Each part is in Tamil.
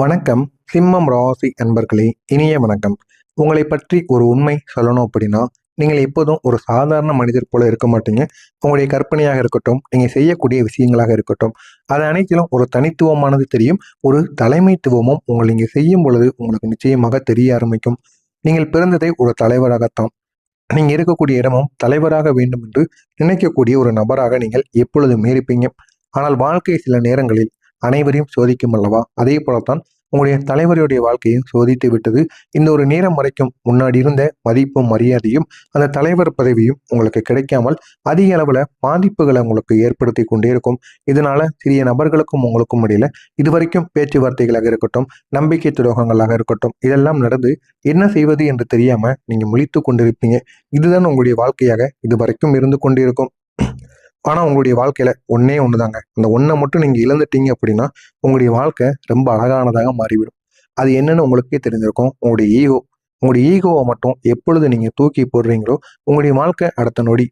வணக்கம். சிம்மம் ராசி அன்பர்களே, இனிய வணக்கம். உங்களை பற்றி ஒரு உண்மை சொல்லணும் அப்படின்னா, நீங்கள் எப்போதும் ஒரு சாதாரண மனிதர் போல இருக்க மாட்டீங்க. உங்களுடைய கற்பனையாக இருக்கட்டும், நீங்க செய்யக்கூடிய விஷயங்களாக இருக்கட்டும், அது அனைத்திலும் ஒரு தனித்துவமானது தெரியும். ஒரு தலைமைத்துவமும் உங்களை நீங்க செய்யும் பொழுது உங்களுக்கு நிச்சயமாக தெரிய ஆரம்பிக்கும். நீங்கள் பிறந்ததை ஒரு தலைவராகத்தான். நீங்க இருக்கக்கூடிய இடமும் தலைவராக வேண்டும் என்று நினைக்கக்கூடிய ஒரு நபராக நீங்கள் எப்பொழுதுமே இருப்பீங்க. ஆனால் வாழ்க்கை சில நேரங்களில் அனைவரையும் சோதிக்கும் அல்லவா? அதே போலத்தான் உங்களுடைய தலைவருடைய வாழ்க்கையும் சோதித்து விட்டது. இந்த ஒரு நேரம் வரைக்கும் முன்னாடி இருந்த மதிப்பும் மரியாதையும் அந்த தலைவர் பதவியும் உங்களுக்கு கிடைக்காமல் அதிக அளவுல பாதிப்புகளை உங்களுக்கு ஏற்படுத்தி கொண்டே இருக்கும். இதனால சிறிய நபர்களுக்கும் உங்களுக்கும் இடையில இதுவரைக்கும் பேச்சுவார்த்தைகளாக இருக்கட்டும், நம்பிக்கை துரோகங்களாக இருக்கட்டும், இதெல்லாம் நடந்து என்ன செய்வது என்று தெரியாம நீங்க முழித்து கொண்டிருப்பீங்க. இதுதான் உங்களுடைய வாழ்க்கையாக இதுவரைக்கும் இருந்து கொண்டிருக்கும். ஆனா உங்களுடைய வாழ்க்கையில ஒண்ணே ஒண்ணுதாங்க. அந்த ஒண்ண மட்டும் நீங்க இழந்துட்டீங்க அப்படின்னா, உங்களுடைய வாழ்க்கை ரொம்ப அழகானதாக மாறிவிடும். அது என்னன்னு உங்களுக்கே தெரிஞ்சிருக்கும். உங்களுடைய ஈகோ. உங்களுடைய ஈகோவ மட்டும் எப்பொழுது நீங்க தூக்கி போடுறீங்களோ, உங்களுடைய வாழ்க்கை அடுத்த நொடி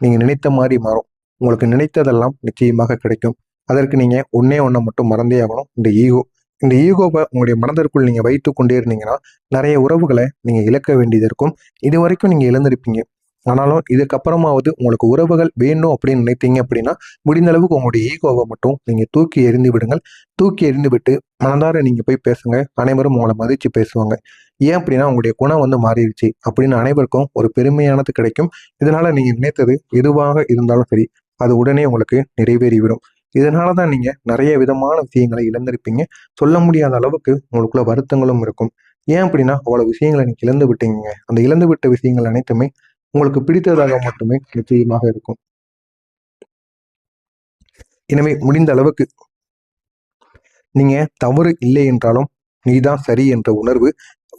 நீங்க நினைத்த மாரி மாறும். உங்களுக்கு நினைத்ததெல்லாம் நிச்சயமாக கிடைக்கும். அதற்கு நீங்க ஒண்ணே ஒண்ண மட்டும் மறந்தே ஆகணும். இந்த ஈகோ. இந்த ஈகோவ உங்களுடைய மனதிற்குள் நீங்க வைத்துக் கொண்டே இருந்தீங்கன்னா, நெறைய உறவுகள நீங்க இழக்க வேண்டியது இருக்கும். இதுவரைக்கும் நீங்க இழந்திருப்பீங்க. ஆனாலும் இதுக்கப்புறமாவது உங்களுக்கு உறவுகள் வேண்டும் அப்படின்னு நினைத்தீங்க அப்படின்னா, முடிந்த அளவுக்கு உங்களுடைய ஈகோவை மட்டும் நீங்க தூக்கி எறிந்து விடுங்கள். தூக்கி எறிந்து விட்டு மனதார நீங்க போய் பேசுங்க. அனைவரும் உங்களை மதிச்சு பேசுவாங்க. ஏன் அப்படின்னா உங்களுடைய குணம் மாறிடுச்சு அப்படின்னு அனைவருக்கும் ஒரு பெருமையானது கிடைக்கும். இதனால நீங்க நினைத்தது எதுவாக இருந்தாலும் சரி, அது உடனே உங்களுக்கு நிறைவேறிவிடும். இதனால தான் நீங்க நிறைய விதமான விஷயங்களை இழந்திருப்பீங்க. சொல்ல முடியாத அளவுக்கு உங்களுக்குள்ள வருத்தங்களும் இருக்கும். ஏன் அப்படின்னா அவ்வளவு விஷயங்களை நீங்க இழந்து விட்டீங்க. அந்த இழந்து விட்ட விஷயங்கள் அனைத்துமே உங்களுக்கு பிடித்ததாக மட்டுமே நிச்சயமாக இருக்கும். எனவே முடிந்த அளவுக்கு நீங்க தவறு இல்லை என்றாலும் நீதான் சரி என்ற உணர்வு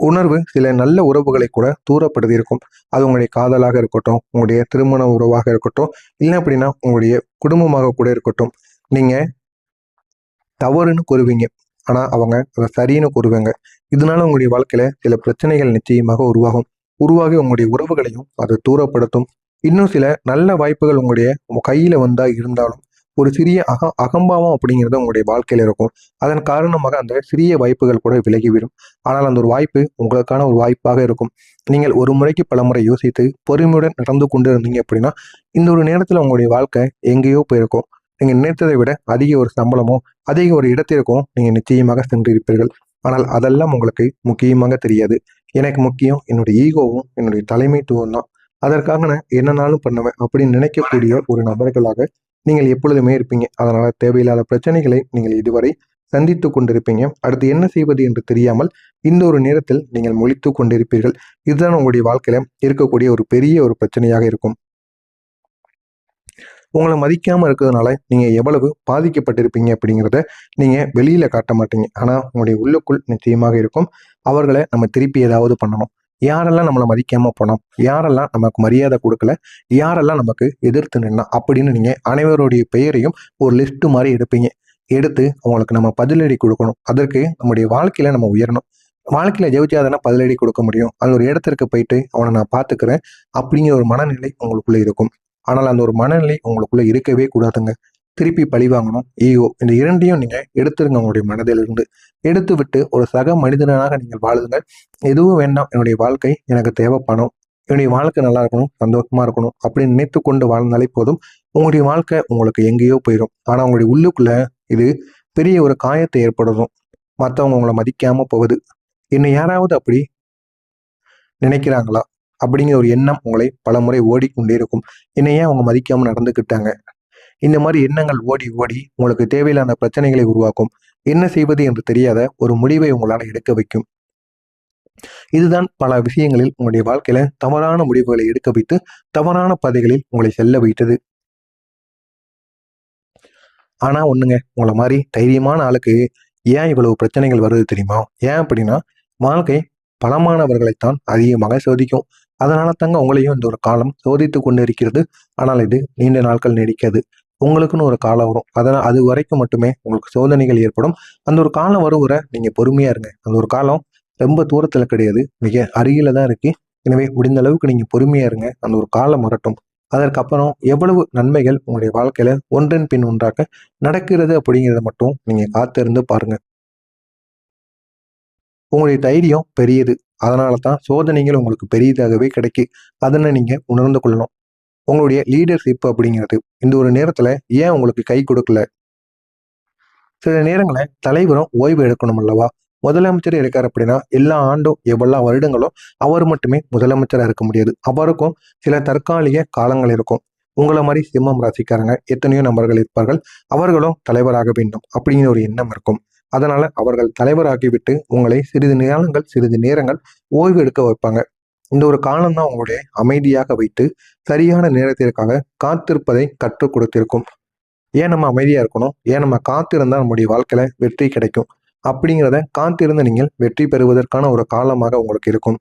உணர்வு சில நல்ல உறவுகளை கூட தூரப்படுத்தி இருக்கும். அது உங்களுடைய காதலாக இருக்கட்டும், உங்களுடைய திருமண உறவாக இருக்கட்டும், இல்லை அப்படின்னா உங்களுடைய குடும்பமாக கூட இருக்கட்டும். நீங்க தவறுன்னு கூறுவீங்க. ஆனா அவங்க அதை சரின்னு கூறுவாங்க. இதனால உங்களுடைய வாழ்க்கையில சில பிரச்சனைகள் நிச்சயமாக உருவாகும். உருவாகி உங்களுடைய உறவுகளையும் அது தூரப்படுத்தும். இன்னும் சில நல்ல வாய்ப்புகள் உங்களுடைய கையில வந்தா இருந்தாலும் ஒரு சிறிய அகம்பாவம் அப்படிங்கிறது உங்களுடைய வாழ்க்கையில இருக்கும். அதன் காரணமாக அந்த சிறிய வாய்ப்புகள் கூட விலகிவிடும். ஆனால் அந்த ஒரு வாய்ப்பு உங்களுக்கான ஒரு வாய்ப்பாக இருக்கும். நீங்கள் ஒரு முறைக்கு பல முறை யோசித்து பொறுமையுடன் நடந்து கொண்டு இருந்தீங்க அப்படின்னா, இந்த ஒரு நேரத்துல உங்களுடைய வாழ்க்கை எங்கேயோ போயிருக்கும். நீங்க நினைத்ததை விட அதிக ஒரு சம்பளமோ, அதிக ஒரு இடத்திற்கும் நீங்க நிச்சயமாக சென்றிருப்பீர்கள். ஆனால் அதெல்லாம் உங்களுக்கு முக்கியமாக தெரியாது. எனக்கு முக்கியம் என்னுடைய ஈகோவும், என்னுடைய தலைமைத்துவம் தான். அதற்காக நான் என்னனாலும் பண்ணுவேன் அப்படின்னு நினைக்கக்கூடிய ஒரு நபர்களாக நீங்கள் எப்பொழுதுமே இருப்பீங்க. அதனால தேவையில்லாத பிரச்சனைகளை நீங்கள் இதுவரை சந்தித்துக் கொண்டிருப்பீங்க. அடுத்து என்ன செய்வது என்று தெரியாமல் இந்த ஒரு நேரத்தில் நீங்கள் முழித்துக் கொண்டிருப்பீர்கள். இதுதான் உங்களுடைய வாழ்க்கையில இருக்கக்கூடிய ஒரு பெரிய ஒரு பிரச்சனையாக இருக்கும். உங்களை மதிக்காம இருக்கிறதுனால நீங்க எவ்வளவு பாதிக்கப்பட்டிருப்பீங்க அப்படிங்கிறத நீங்க வெளியில காட்ட மாட்டீங்க. ஆனா உங்களுடைய உள்ளுக்குள் நிச்சயமாக இருக்கும். அவர்களை நம்ம திருப்பி ஏதாவது பண்ணணும். யாரெல்லாம் நம்மளை மதிக்காம போனோம், யாரெல்லாம் நமக்கு மரியாதை கொடுக்கல, யாரெல்லாம் நமக்கு எதிர்த்து நின்னா அப்படின்னு நீங்க அனைவருடைய பெயரையும் ஒரு லிஸ்ட் மாதிரி எடுப்பீங்க. எடுத்து அவங்களுக்கு நம்ம பதிலடி கொடுக்கணும். அதற்கு நம்முடைய வாழ்க்கையில நம்ம உயரணும். வாழ்க்கையில ஜெயிச்சாதானே பதிலடி கொடுக்க முடியும். அந்த ஒரு இடத்திற்கு போயிட்டு அவனை நான் பார்த்துக்கிறேன் அப்படிங்கிற ஒரு மனநிலை உங்களுக்குள்ள இருக்கும். ஆனால் அந்த ஒரு மனநிலை உங்களுக்குள்ள இருக்கவே கூடாதுங்க. திருப்பி பழி வாங்கணும், ஈகோ இந்த இரண்டையும் நீங்க எடுத்துருங்க உங்களுடைய மனதிலிருந்து. எடுத்து விட்டு ஒரு சக மனிதனாக நீங்கள் வாழுங்க. எதுவும் வேண்டாம், என்னுடைய வாழ்க்கை எனக்கு தேவை பணம். என்னுடைய வாழ்க்கை நல்லா இருக்கணும், சந்தோஷமா இருக்கணும் அப்படின்னு நினைத்து கொண்டு வாழ்ந்தாலே போதும். உங்களுடைய வாழ்க்கை உங்களுக்கு எங்கேயோ போயிடும். ஆனா உங்களுடைய உள்ளுக்குள்ள இது பெரிய ஒரு காயத்தை ஏற்படுத்தும். மற்றவங்க உங்களை மதிக்காம போகுது. என்னை யாராவது அப்படி நினைக்கிறாங்களா அப்படிங்கிற ஒரு எண்ணம் உங்களை பலமுறை ஓடிக்கொண்டே இருக்கும். என்னை ஏன் அவங்க மதிக்காம நடந்துக்கிட்டாங்க? இந்த மாதிரி எண்ணங்கள் ஓடி ஓடி உங்களுக்கு தேவையில்லாத பிரச்சனைகளை உருவாக்கும். என்ன செய்வது என்று தெரியாத ஒரு முடிவை உங்களால் எடுக்க வைக்கும். இதுதான் பல விஷயங்களில் உங்களுடைய வாழ்க்கையில தவறான முடிவுகளை எடுக்க வைத்து தவறான பாதைகளில் உங்களை செல்ல வைத்தது. ஆனா ஒண்ணுங்க, உங்களை மாதிரி தைரியமான ஆளுக்கு ஏன் இவ்வளவு பிரச்சனைகள் வருது தெரியுமா? ஏன் அப்படின்னா, வாழ்க்கை பலமானவர்களைத்தான் அதிகமாக சோதிக்கும். அதனால தாங்க உங்களையும் இந்த ஒரு காலம் சோதித்து கொண்டு இருக்கிறது. ஆனால் இது நீண்ட நாட்கள் நீடிக்காது. உங்களுக்குன்னு ஒரு காலம் வரும். அதனால் அது வரைக்கும் மட்டுமே உங்களுக்கு சோதனைகள் ஏற்படும். அந்த ஒரு காலம் வரும் வரை நீங்க பொறுமையா இருங்க. அந்த ஒரு காலம் ரொம்ப தூரத்துல கிடையாது. மிக அருகில தான் இருக்கு. எனவே முடிந்த அளவுக்கு நீங்க பொறுமையா இருங்க. அந்த ஒரு காலம் வரட்டும். அதற்கப்புறம் எவ்வளவு நன்மைகள் உங்களுடைய வாழ்க்கையில ஒன்றன் பின் ஒன்றாக நடக்கிறது அப்படிங்கிறத மட்டும் நீங்க காத்திருந்து பாருங்க. உங்களுடைய தைரியம் பெரியது. அதனால தான் சோதனைகள் உங்களுக்கு பெரியதாகவே கிடைக்கு. அதனை நீங்க உணர்ந்து கொள்ளணும். உங்களுடைய லீடர்ஷிப் அப்படிங்கிறது இந்த ஒரு நேரத்துல ஏன் உங்களுக்கு கை கொடுக்கல? சில நேரங்கள தலைவரும் ஓய்வு எடுக்கணும் அல்லவா? முதலமைச்சர் இருக்காரு அப்படின்னா, எல்லா ஆண்டும் எவ்வளோ வருடங்களும் அவர் மட்டுமே முதலமைச்சரா இருக்க முடியாது. அவருக்கும் சில தற்காலிக காலங்கள் இருக்கும். உங்கள மாரி சிம்மம் ராசிக்காரங்க எத்தனையோ நபர்கள் இருப்பார்கள். அவர்களும் தலைவராக வேண்டும் அப்படிங்கிற ஒரு எண்ணம் இருக்கும். அதனால அவர்கள் தலைவராகிவிட்டு உங்களை சிறிது நேரங்கள், சிறிது நேரங்கள் ஓய்வு எடுக்க வைப்பாங்க. இந்த ஒரு காலம் தான் உங்களுடைய அமைதியாக வைத்து சரியான நேரத்திற்காக காத்திருப்பதை கற்றுக் கொடுத்திருக்கும். ஏன் நம்ம அமைதியா இருக்கணும்? ஏன் நம்ம காத்திருந்தா நம்முடைய வாழ்க்கையில வெற்றி கிடைக்கும்? அப்படிங்கிறத காத்திருந்து நீங்கள் வெற்றி பெறுவதற்கான ஒரு காலமாக உங்களுக்கு இருக்கும்.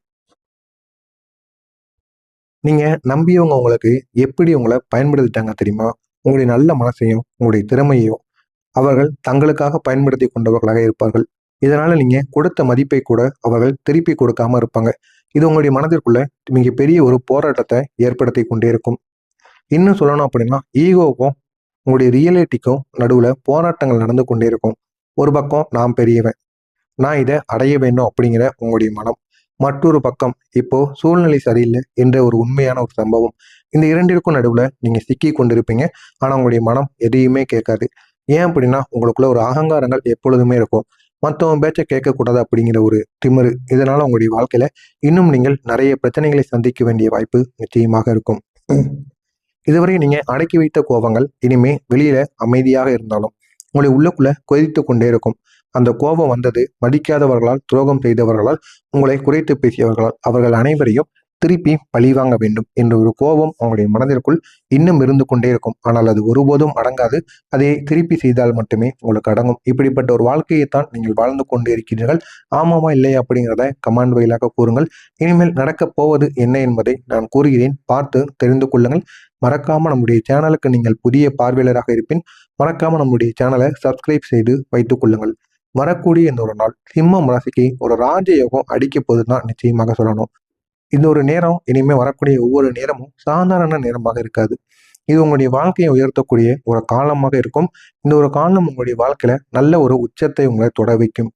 நீங்க நம்பியவங்க உங்களுக்கு எப்படி உங்கள பயன்படுத்திட்டாங்க தெரியுமா? உங்களுடைய நல்ல மனசையும், உங்களுடைய திறமையையும் அவர்கள் தங்களுக்காக பயன்படுத்தி கொண்டவர்களாக இருப்பார்கள். இதனால நீங்க கொடுத்த மதிப்பை கூட அவர்கள் திருப்பி கொடுக்காம இருப்பாங்க. இது உங்களுடைய மனதிற்குள்ள மிகப்பெரிய ஒரு போராட்டத்தை ஏற்படுத்தி கொண்டே இருக்கும். இன்னும் சொல்லணும் அப்படின்னா, ஈகோவுக்கும் உங்களுடைய ரியாலிட்டிக்கும் நடுவுல போராட்டங்கள் நடந்து கொண்டே இருக்கும். ஒரு பக்கம் நான் பெரியவன், நான் இதை அடைய வேண்டும் அப்படிங்கிற உங்களுடைய மனம். மற்றொரு பக்கம் இப்போ சூழ்நிலை சரியில்லை என்ற ஒரு உண்மையான ஒரு சம்பவம். இந்த இரண்டிற்கும் நடுவுல நீங்க சிக்கி கொண்டிருப்பீங்க. ஆனா உங்களுடைய மனம் எதையுமே கேட்காது. ஏன் அப்படின்னா உங்களுக்குள்ள ஒரு அகங்காரங்கள் எப்பொழுதுமே இருக்கும். மற்றவன் பேச்ச கேட்கக்கூடாது அப்படிங்கிற ஒரு திமிரு. இதனால உங்களுடைய வாழ்க்கையில இன்னும் நீங்கள் நிறைய பிரச்சனைகளை சந்திக்க வேண்டிய வாய்ப்பு நிச்சயமாக இருக்கும். இதுவரை நீங்க அடக்கி வைத்த கோபங்கள் இனிமே வெளியில அமைதியாக இருந்தாலும் உங்களை உள்ளுக்குள்ள கொதித்து கொண்டே இருக்கும். அந்த கோபம் வந்தது மதிக்காதவர்களால், துரோகம் செய்தவர்களால், உங்களை குறைத்து பேசியவர்களால், அவர்கள் அனைவரையும் திருப்பி பழிவாங்க வேண்டும் என்ற ஒரு கோபம் உங்களுடைய மனதிற்குள் இன்னும் இருந்து கொண்டே இருக்கும். ஆனால் அது ஒருபோதும் அடங்காது. அதை திருப்பி செய்தால் மட்டுமே உங்களுக்கு அடங்கும். இப்படிப்பட்ட ஒரு வாழ்க்கையைத்தான் நீங்கள் வாழ்ந்து கொண்டு இருக்கிறீர்கள். ஆமாமா இல்லையா அப்படிங்கிறத கமெண்ட் வாயிலாக கூறுங்கள். இனிமேல் நடக்கப் போவது என்ன என்பதை நான் கூறுகிறேன். பார்த்து தெரிந்து கொள்ளுங்கள். மறக்காம நம்முடைய சேனலுக்கு நீங்கள் புதிய பார்வையாளராக இருப்பின் மறக்காம நம்முடைய சேனலை சப்ஸ்கிரைப் செய்து வைத்துக் கொள்ளுங்கள். வரக்கூடிய இந்த ஒரு நாள் சிம்மம் ராசிக்கு ஒரு ராஜயோகம் அடிக்க போகுதுதான் நிச்சயமாக சொல்லணும். இந்த ஒரு நேரம் இனிமே வரக்கூடிய ஒவ்வொரு நேரமும் சாதாரண நேரமாக இருக்காது. இது உங்களுடைய வாழ்க்கையை உயர்த்தக்கூடிய ஒரு காலமாக இருக்கும். இந்த ஒரு காலம் உங்களுடைய வாழ்க்கையில நல்ல ஒரு உச்சத்தை உங்களை தொட வைக்கும்.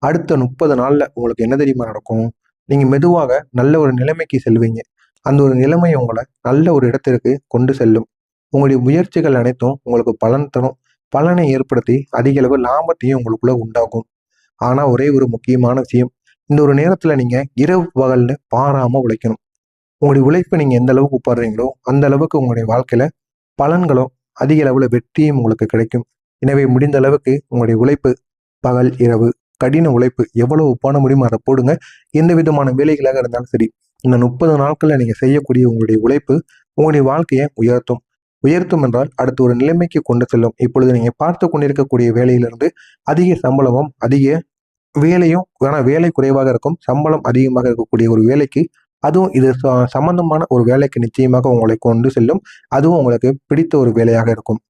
அடுத்த 30 நாள்ல உங்களுக்கு என்ன தெரியுமா நடக்கும்? நீங்க மெதுவாக நல்ல ஒரு நிலைமைக்கு செல்வீங்க. அந்த ஒரு நிலைமை உங்களை நல்ல ஒரு இடத்திற்கு கொண்டு செல்லும். உங்களுடைய முயற்சிகள் அனைத்தும் உங்களுக்கு பலன் தரும். பலனை ஏற்படுத்தி அதிக அளவு லாபத்தையும் உங்களுக்குள்ள உண்டாகும். ஆனா ஒரே ஒரு முக்கியமான விஷயம், இந்த ஒரு நேரத்துல நீங்க இரவு பகல்னு பாராம உழைக்கணும். உங்களுடைய உழைப்பை நீங்க எந்த அளவுக்கு உட்படுறீங்களோ அந்த அளவுக்கு உங்களுடைய வாழ்க்கையில பலன்களும் அதிக அளவுல வெற்றியும் உங்களுக்கு கிடைக்கும். எனவே முடிந்த அளவுக்கு உங்களுடைய உழைப்பு பகல் இரவு கடின உழைப்பு எவ்வளவு பண்ண முடியுமோ அதை போடுங்க. எந்த விதமான வேலைகளாக இருந்தாலும் சரி, இந்த 30 நாட்கள்ல நீங்க செய்யக்கூடிய உங்களுடைய உழைப்பு உங்களுடைய வாழ்க்கையை உயர்த்தும். உயர்த்தும் என்றால் அடுத்த ஒரு நிலைமைக்கு கொண்டு செல்லும். இப்பொழுது நீங்க பார்த்து கொண்டிருக்கக்கூடிய வேலையிலிருந்து அதிக சம்பளமும் அதிக வேலையும், ஆனா வேலை குறைவாக இருக்கும், சம்பளம் அதிகமாக இருக்கக்கூடிய ஒரு வேலைக்கு, அதுவும் இது சம்பந்தமான ஒரு வேலைக்கு நிச்சயமாக உங்களை கொண்டு செல்லும். அதுவும் உங்களுக்கு பிடித்த ஒரு வேலையாக இருக்கும்.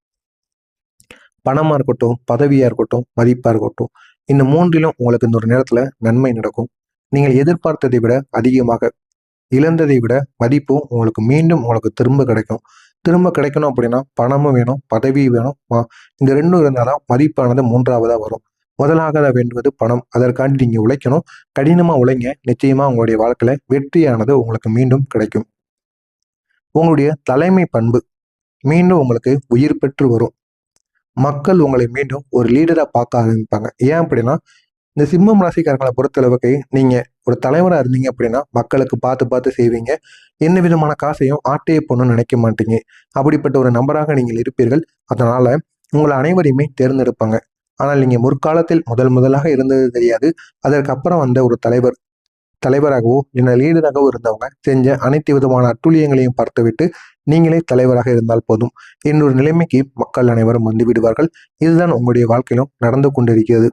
பணமா இருக்கட்டும், பதவியா இருக்கட்டும், மதிப்பா இருக்கட்டும், இந்த மூன்றிலும் உங்களுக்கு இந்த ஒரு நேரத்துல நன்மை நடக்கும். நீங்கள் எதிர்பார்த்ததை விட அதிகமாக, இழந்ததை விட மதிப்பும் உங்களுக்கு மீண்டும் உங்களுக்கு திரும்ப கிடைக்கும். திரும்ப கிடைக்கணும் அப்படின்னா பணமும் வேணும், பதவி வேணும். இந்த ரெண்டும் இருந்தாதான் மதிப்பானது மூன்றாவதா வரும். முதலாக வேண்டுவது பணம். அதற்காண்டி நீங்க உழைக்கணும். கடினமா உழைங்க. நிச்சயமா உங்களுடைய வாழ்க்கையில வெற்றியானது உங்களுக்கு மீண்டும் கிடைக்கும். உங்களுடைய தலைமை பண்பு மீண்டும் உங்களுக்கு உயிர் பெற்று வரும். மக்கள் உங்களை மீண்டும் ஒரு லீடரா பார்க்க ஆரம்பிப்பாங்க. ஏன் அப்படின்னா, இந்த சிம்மம் ராசிக்காரங்களை பொறுத்தளவுக்கு நீங்க ஒரு தலைவரா இருந்தீங்க அப்படின்னா மக்களுக்கு பார்த்து பார்த்து செய்வீங்க. எந்த விதமான காசையும் ஆட்டையை போடணும்னு நினைக்க மாட்டீங்க. அப்படிப்பட்ட ஒரு நபராக நீங்கள் இருப்பீர்கள். அதனால உங்களை அனைவரையுமே தேர்ந்தெடுப்பாங்க. ஆனால் நீங்க முற்காலத்தில் முதலாக இருந்தது தெரியாது. அதற்கு அப்புறம் வந்த ஒரு தலைவராகவோ இல்ல லீடராகவோ இருந்தவங்க செஞ்ச அனைத்து விதமான அட்டூழியங்களையும் பார்த்துவிட்டு நீங்களே தலைவராக இருந்தால் போதும் என்னொரு நிலைமைக்கு மக்கள் அனைவரும் வந்து விடுவார்கள். இதுதான் உங்களுடைய வாழ்க்கையிலும் நடந்து கொண்டிருக்கிறது.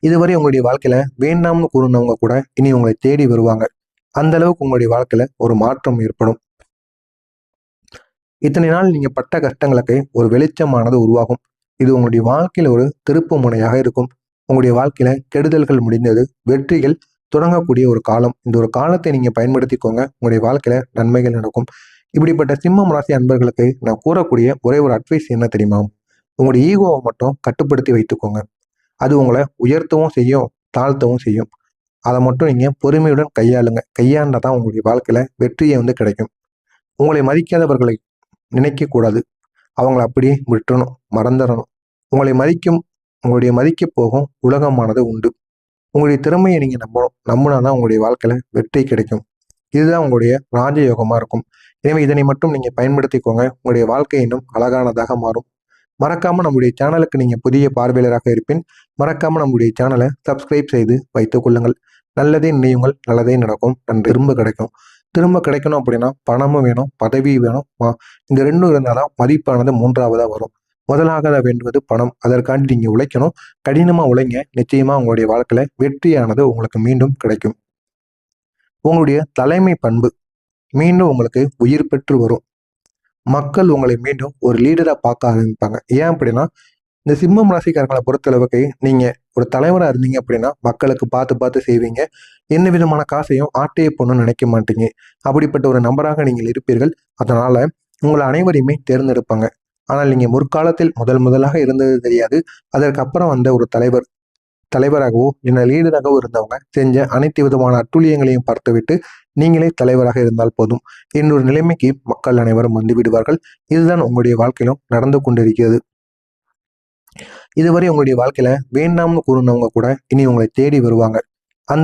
இதுவரை உங்களுடைய வாழ்க்கையில வேண்டாம்னு கூறினவங்க கூட இனி உங்களை தேடி வருவாங்க. அந்த அளவுக்கு உங்களுடைய வாழ்க்கையில ஒரு மாற்றம் ஏற்படும். இத்தனை நாள் நீங்க பட்ட கஷ்டங்களுக்கு ஒரு வெளிச்சமானது உருவாகும். இது உங்களுடைய வாழ்க்கையில ஒரு திருப்பு முனையாக இருக்கும். உங்களுடைய வாழ்க்கையில கெடுதல்கள் முடிந்தது, வெற்றிகள் தொடங்கக்கூடிய ஒரு காலம். இந்த ஒரு காலத்தை நீங்க பயன்படுத்திக்கோங்க. உங்களுடைய வாழ்க்கையில நன்மைகள் நடக்கும். இப்படிப்பட்ட சிம்மம் ராசி அன்பர்களுக்கு நான் கூறக்கூடிய ஒரே ஒரு அட்வைஸ் என்ன தெரியுமா? உங்களுடைய ஈகோவை மட்டும் கட்டுப்படுத்தி வைத்துக்கோங்க. அது உங்களை உயர்த்தவும் செய்யும், தாழ்த்தவும் செய்யும். அதை மட்டும் நீங்கள் பொறுமையுடன் கையாளுங்க. கையாண்டால் தான் உங்களுடைய வாழ்க்கையில் வெற்றியை கிடைக்கும். உங்களை மதிக்காதவர்களை நினைக்கக்கூடாது. அவங்கள அப்படியே விட்டுறணும், மறந்துடணும். உங்களை மதிக்கும் உங்களுடைய மதிக்க போகும் உலகமானது உண்டு. உங்களுடைய திறமையை நீங்கள் நம்பணும். நம்பினா தான் உங்களுடைய வாழ்க்கையில் வெற்றி கிடைக்கும். இதுதான் உங்களுடைய ராஜயோகமாக இருக்கும். எனவே இதனை மட்டும் நீங்கள் பயன்படுத்திக்கோங்க. உங்களுடைய வாழ்க்கை இன்னும் அழகானதாக மாறும். மறக்காமல் நம்முடைய சேனலுக்கு நீங்கள் புதிய பார்வையாளராக இருப்பின் மறக்காமல் நம்முடைய சேனலை சப்ஸ்கிரைப் செய்து வைத்துக் கொள்ளுங்கள். நல்லதே நினையுங்கள், நல்லதே நடக்கும். நன்றி. திரும்ப கிடைக்கும். திரும்ப கிடைக்கணும் அப்படின்னா பணமும் வேணும், பதவியும் வேணும். இந்த ரெண்டும் இருந்தால் தான் மதிப்பானது மூன்றாவதாக வரும். முதலாக வேண்டுவது பணம். அதற்காண்டி நீங்கள் உழைக்கணும். கடினமாக உழைங்க. நிச்சயமாக உங்களுடைய வாழ்க்கையில் வெற்றியானது உங்களுக்கு மீண்டும் கிடைக்கும். உங்களுடைய தலைமை பண்பு மீண்டும் உங்களுக்கு உயிர் பெற்று வரும். மக்கள் உங்களை மீண்டும் ஒரு லீடராக பார்க்க ஆரம்பிப்பாங்க. ஏன் அப்படின்னா, இந்த சிம்மம் ராசிக்காரங்களை பொறுத்தளவுக்கு நீங்கள் ஒரு தலைவராக இருந்தீங்க அப்படின்னா மக்களுக்கு பார்த்து பார்த்து செய்வீங்க. என்ன விதமான காசையும் ஆட்டையை போடணும்னு நினைக்க மாட்டீங்க. அப்படிப்பட்ட ஒரு நபராக நீங்கள் இருப்பீர்கள். அதனால உங்களை அனைவரையுமே தேர்ந்தெடுப்பாங்க. ஆனால் நீங்கள் முற்காலத்தில் முதலாக இருந்தது தெரியாது. அதற்கு அப்புறம் வந்த ஒரு தலைவராகவோ இல்லை லீடராகவோ இருந்தவங்க செஞ்ச அனைத்து விதமான அட்டூழியங்களையும் பார்த்துவிட்டு நீங்களே தலைவராக இருந்தால் போதும் இன்னொரு நிலைமைக்கு மக்கள் அனைவரும் வந்து விடுவார்கள். இதுதான் உங்களுடைய வாழ்க்கையிலும் நடந்து கொண்டிருக்கிறது. இதுவரை உங்களுடைய வாழ்க்கையில வேண்டாம்னு கூறினவங்க கூட இனி உங்களை தேடி வருவாங்க.